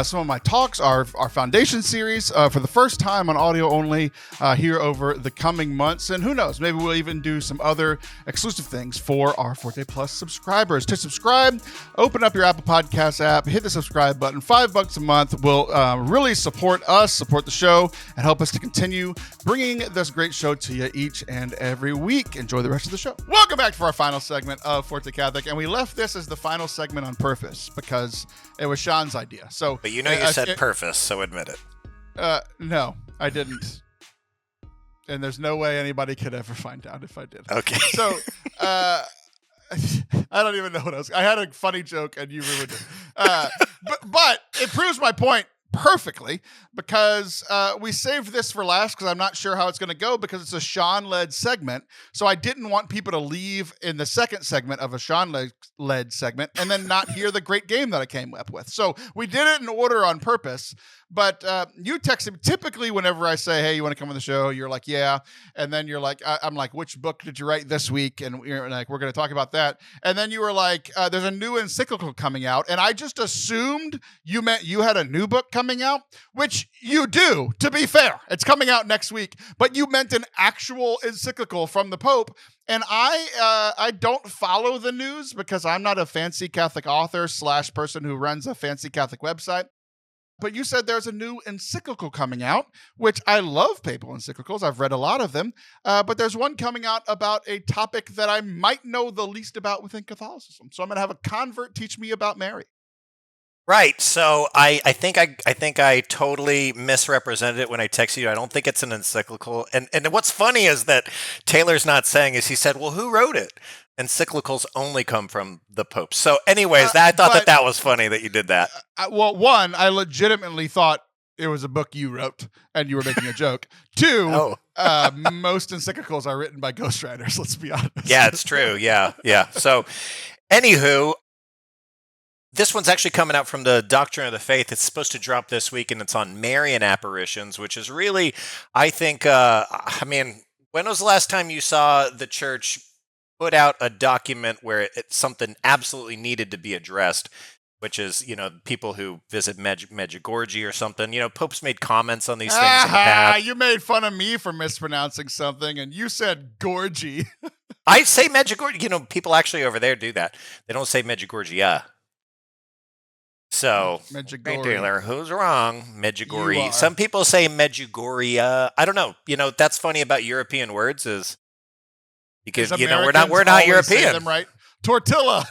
some of my talks, our foundation series, for the first time on audio only here over the coming months. And who knows, maybe we'll even do some other exclusive things for our Forte Plus subscribers. To subscribe, open up your Apple Podcasts app, hit the subscribe button. $5 a month will really support us, support the show, and help us to continue bringing this great show to you each and every week. Enjoy the rest of the show. Welcome back for our final segment of Forte Catholic. And we left this as the final segment on purpose because it was Shaun's idea. So, but you said purpose, so admit it. No, I didn't. And there's no way anybody could ever find out if I did. Okay. So, I don't even know what else. I had a funny joke and you ruined it. But it proves my point perfectly because we saved this for last because I'm not sure how it's going to go because it's a Shaun-led segment. So I didn't want people to leave in the second segment of a Shaun-led segment and then not hear the great game that I came up with. So we did it in order on purpose. But you texted me. Typically, whenever I say, hey, you want to come on the show? You're like, yeah. And then you're like, I'm like, which book did you write this week? And you're like, we're going to talk about that. And then you were like, there's a new encyclical coming out. And I just assumed you meant you had a new book coming out, which you do, to be fair. It's coming out next week. But you meant an actual encyclical from the Pope. And I don't follow the news because I'm not a fancy Catholic author / person who runs a fancy Catholic website. But you said there's a new encyclical coming out, which I love papal encyclicals. I've read a lot of them. But there's one coming out about a topic that I might know the least about within Catholicism. So I'm going to have a convert teach me about Mary. Right. So I think I totally misrepresented it when I texted you. I don't think it's an encyclical. And what's funny is that Taylor's not saying is he said, well, who wrote it? Encyclicals only come from the Pope. So anyways, I thought that was funny that you did that. Well, one, I legitimately thought it was a book you wrote and you were making a joke. Two, most encyclicals are written by ghostwriters, let's be honest. Yeah, it's true. Yeah. So anywho, this one's actually coming out from the Doctrine of the Faith. It's supposed to drop this week and it's on Marian Apparitions, which is really, I think, when was the last time you saw the church put out a document where it's something absolutely needed to be addressed, which is, people who visit Medjugorje or something. Popes made comments on these things in the past. You made fun of me for mispronouncing something, and you said Gorgie. I say Medjugorje. People actually over there do that. They don't say Medjugorje. So, Medjugorje. Taylor, who's wrong? Medjugorje. Some people say Medjugorje. I don't know. That's funny about European words is because we're not European. Them right. Tortilla.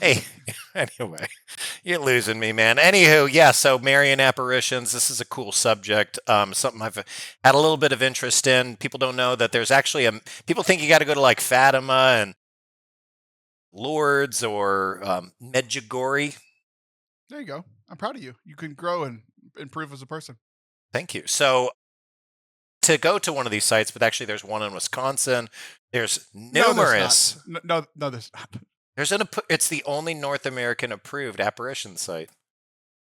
Hey, anyway, you're losing me, man. Anywho, yeah. So Marian Apparitions. This is a cool subject. Something I've had a little bit of interest in. People don't know that there's actually people think you got to go to like Fatima and Lourdes or Medjugorje. There you go. I'm proud of you. You can grow and improve as a person. Thank you. So to go to one of these sites, but actually there's one in Wisconsin. There's numerous. No, there's not. It's the only North American approved apparition site.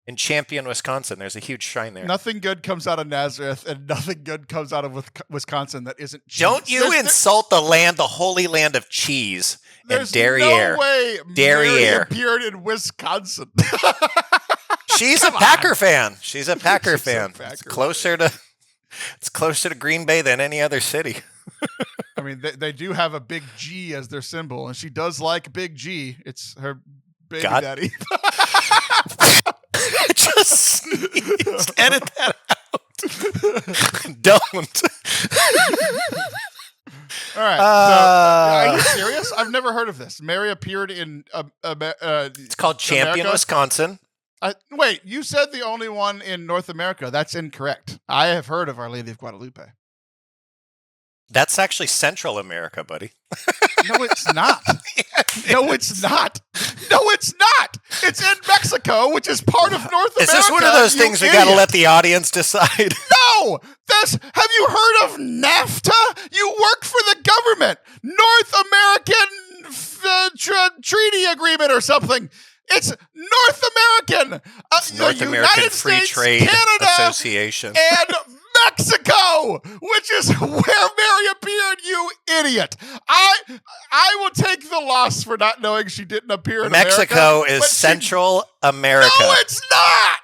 In Champion, Wisconsin, there's a huge shrine there. Nothing good comes out of Nazareth, and nothing good comes out of Wisconsin that isn't cheese. Don't you insult the holy land of cheese and derriere. There's no way Mary appeared in Wisconsin. She's a Packer fan. She's a Packer fan. It's closer to Green Bay than any other city. I mean, they do have a big G as their symbol, and she does like big G. It's her baby daddy. Just sneezed. Edit that out. Don't. All right. So, are you serious? I've never heard of this. Mary appeared in it's called Champion, America? Wisconsin. Wait, you said the only one in North America. That's incorrect. I have heard of Our Lady of Guadalupe. That's actually Central America, buddy. No, it's not. No, it's not. No, it's not. It's in Mexico, which is part of North America. Is this one of those things we got to let the audience decide? No! Have you heard of NAFTA? You work for the government. North American Treaty Agreement or something. It's North American. North American United Free States, Trade Canada, Association. And Mexico, which is where Mary appeared, you idiot. I will take the loss for not knowing she didn't appear in Mexico America. is Central America. No, it's not.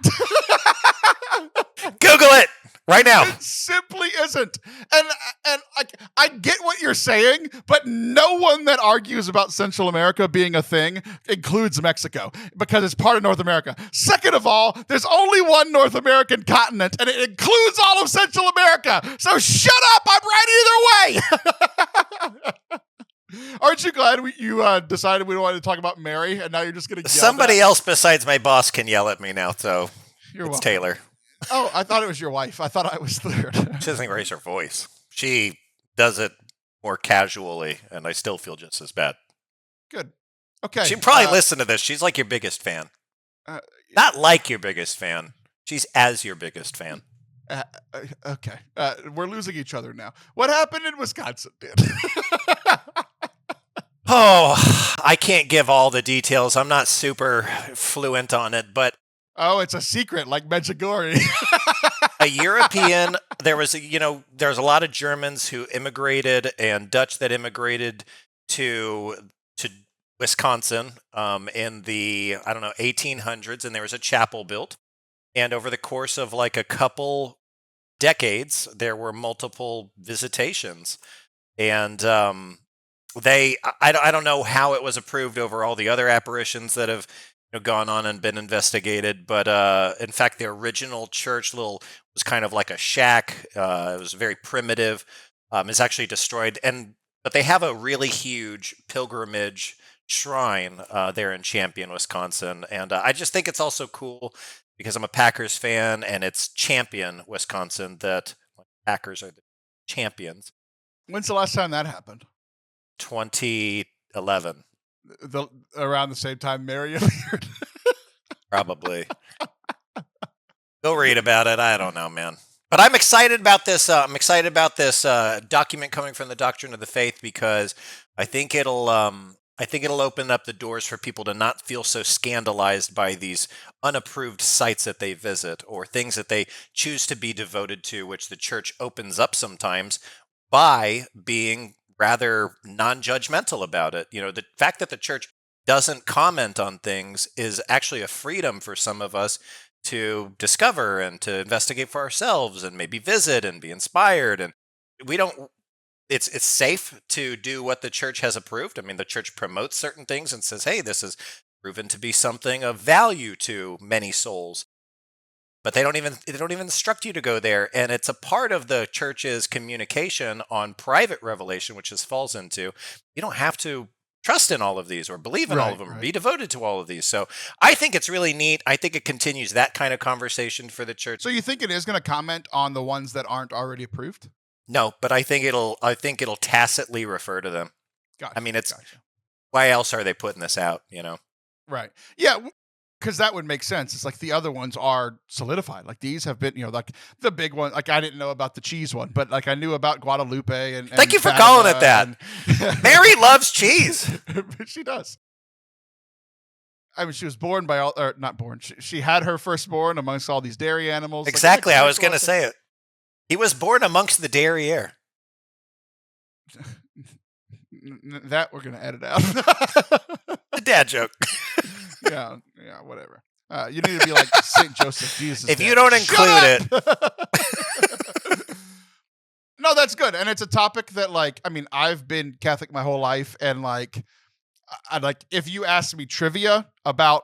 Google it right now. It simply isn't. And I get what you're saying, but no one that argues about Central America being a thing includes Mexico because it's part of North America. Second of all, there's only one North American continent, and it includes all of Central America. So shut up. I'm right either way. Aren't you glad you decided we wanted to talk about Mary, and now you're just going to yell Somebody else besides my boss can yell at me now, so You're it's welcome. Taylor. Oh, I thought it was your wife. I thought I was third. She doesn't raise her voice. She does it more casually, and I still feel just as bad. Good. Okay. She'd probably listen to this. She's like your biggest fan. Not like your biggest fan. She's as your biggest fan. Okay. We're losing each other now. What happened in Wisconsin, dude? Oh, I can't give all the details. I'm not super fluent on it, but oh, it's a secret like Medjugorje. a European, there's a lot of Germans who immigrated and Dutch that immigrated to Wisconsin in the, 1800s, and there was a chapel built. And over the course of like a couple decades, there were multiple visitations. And I don't know how it was approved over all the other apparitions that have gone on and been investigated, but in fact, the original church was kind of like a shack. It was very primitive. It's actually destroyed, but they have a really huge pilgrimage shrine there in Champion, Wisconsin, and I just think it's also cool because I'm a Packers fan, and it's Champion, Wisconsin, that Packers are the champions. When's the last time that happened? 2011. Around the same time Mary appeared. Probably. Go read about it. I don't know, man. But I'm excited about this. Document coming from the Doctrine of the Faith because I think it'll open up the doors for people to not feel so scandalized by these unapproved sites that they visit or things that they choose to be devoted to, which the church opens up sometimes by being rather non-judgmental about it. The fact that the church doesn't comment on things is actually a freedom for some of us to discover and to investigate for ourselves and maybe visit and be inspired. And it's safe to do what the church has approved. I mean, the church promotes certain things and says, hey, this is proven to be something of value to many souls. But they don't even instruct you to go there, and it's a part of the church's communication on private revelation, which this falls into. You don't have to trust in all of these or believe in all of them or be devoted to all of these. So I think it's really neat. I think it continues that kind of conversation for the church. So you think it is going to comment on the ones that aren't already approved? No, but I think it'll tacitly refer to them. Gotcha. I mean, why else are they putting this out? Right. Yeah. Because that would make sense. It's like the other ones are solidified. Like these have been, like the big one. Like I didn't know about the cheese one, but like I knew about Guadalupe and thank you for calling it that. Mary loves cheese. She does. I mean, she was born by all, or not born. She had her firstborn amongst all these dairy animals. Exactly. I was going to say it. He was born amongst the derriere. That we're going to edit out. The dad joke. Yeah, whatever. You need to be like St. Joseph, Jesus. If you don't include it. No, no, that's good. And it's a topic that, like, I mean, I've been Catholic my whole life. And like, if you ask me trivia about,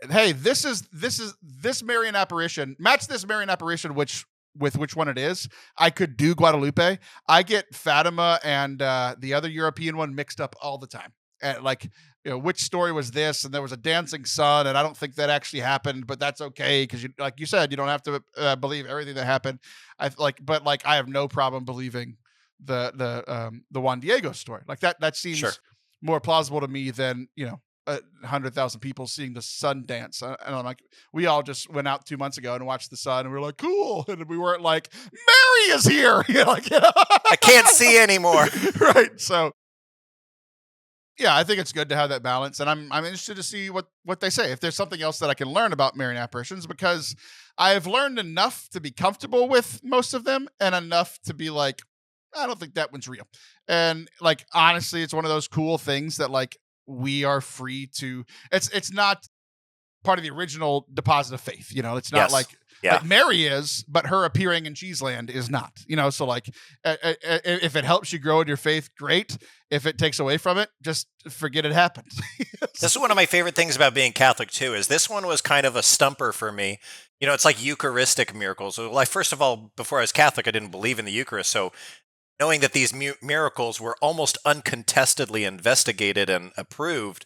hey, this Marian apparition, match this Marian apparition, with which one it is, I could do Guadalupe. I get Fatima and the other European one mixed up all the time. And like, you know, which story was this? And there was a dancing sun, and I don't think that actually happened, but that's okay because, you, like you said, you don't have to believe everything that happened. But I have no problem believing the Juan Diego story. Like that seems more plausible to me than, you know, 100,000 people seeing the sun dance. And I'm like, we all just went out 2 months ago and watched the sun, and we were like, cool. And we weren't like, Mary is here. You know, like, I can't see anymore. Right. So, yeah, I think it's good to have that balance. And I'm interested to see what they say. If there's something else that I can learn about Marian apparitions, because I've learned enough to be comfortable with most of them and enough to be like, I don't think that one's real. And like, honestly, it's one of those cool things that like, we are free to, it's not part of the original deposit of faith, you know, it's not like Mary is, but her appearing in Cheeseland is not, you know, so like if it helps you grow in your faith, great. If it takes away from it, just forget it happened. This is one of my favorite things about being Catholic too, is this one was kind of a stumper for me. You know, it's like Eucharistic miracles. Well, first of all, before I was Catholic, I didn't believe in the Eucharist, so knowing that these miracles were almost uncontestedly investigated and approved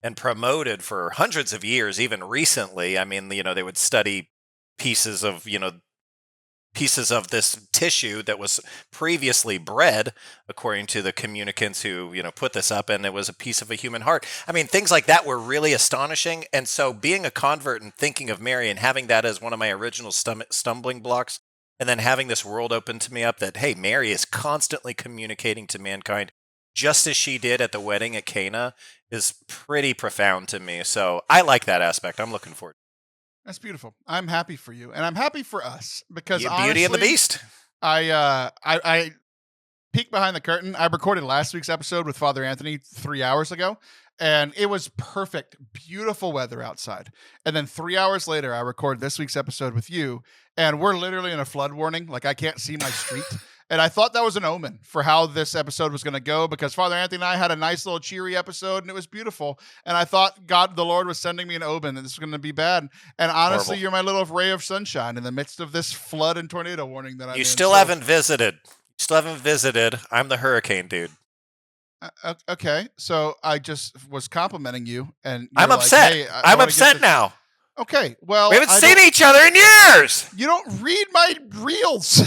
and promoted for hundreds of years, even recently. I mean, you know, they would study pieces of this tissue that was previously bred, according to the communicants who, you know, put this up, and it was a piece of a human heart. I mean, things like that were really astonishing. And so being a convert and thinking of Mary and having that as one of my original stumbling blocks, and then having this world open to me up that, hey, Mary is constantly communicating to mankind, just as she did at the wedding at Cana, is pretty profound to me. So I like that aspect. I'm looking forward. That's beautiful. I'm happy for you, and I'm happy for us because Beauty honestly, and the Beast. I peeked behind the curtain. I recorded last week's episode with Father Anthony 3 hours ago, and it was perfect, beautiful weather outside. And then 3 hours later, I recorded this week's episode with you, and we're literally in a flood warning. Like, I can't see my street. And I thought that was an omen for how this episode was going to go, because Father Anthony and I had a nice little cheery episode, and it was beautiful. And I thought the Lord was sending me an omen that this was going to be bad. And honestly, You're my little ray of sunshine in the midst of this flood and tornado warning that I'm in. You still haven't visited. I'm the hurricane dude. Okay, so I just was complimenting you, and I'm upset. Hey, I'm upset now. Okay, well, we haven't seen each other in years. You don't read my reels.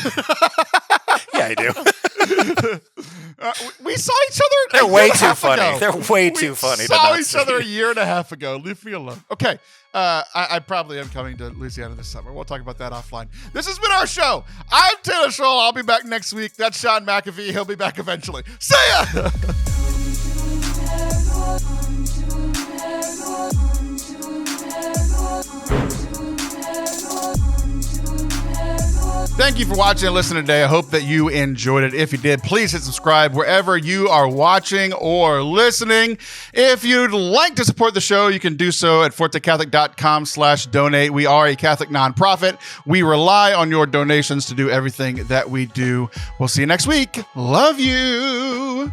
Yeah, I do. We saw each other. They're way too funny. They're way too funny. We saw each other a year and a half ago. Leave me alone. Okay, I probably am coming to Louisiana this summer. We'll talk about that offline. This has been our show. I'm Taylor Schroll. I'll be back next week. That's Shaun McAfee. He'll be back eventually. See ya. Thank you for watching and listening today. I hope that you enjoyed it. If you did, please hit subscribe wherever you are watching or listening. If you'd like to support the show, you can do so at fortecatholic.com/donate. We are a Catholic nonprofit. We rely on your donations to do everything that we do. We'll see you next week. Love you.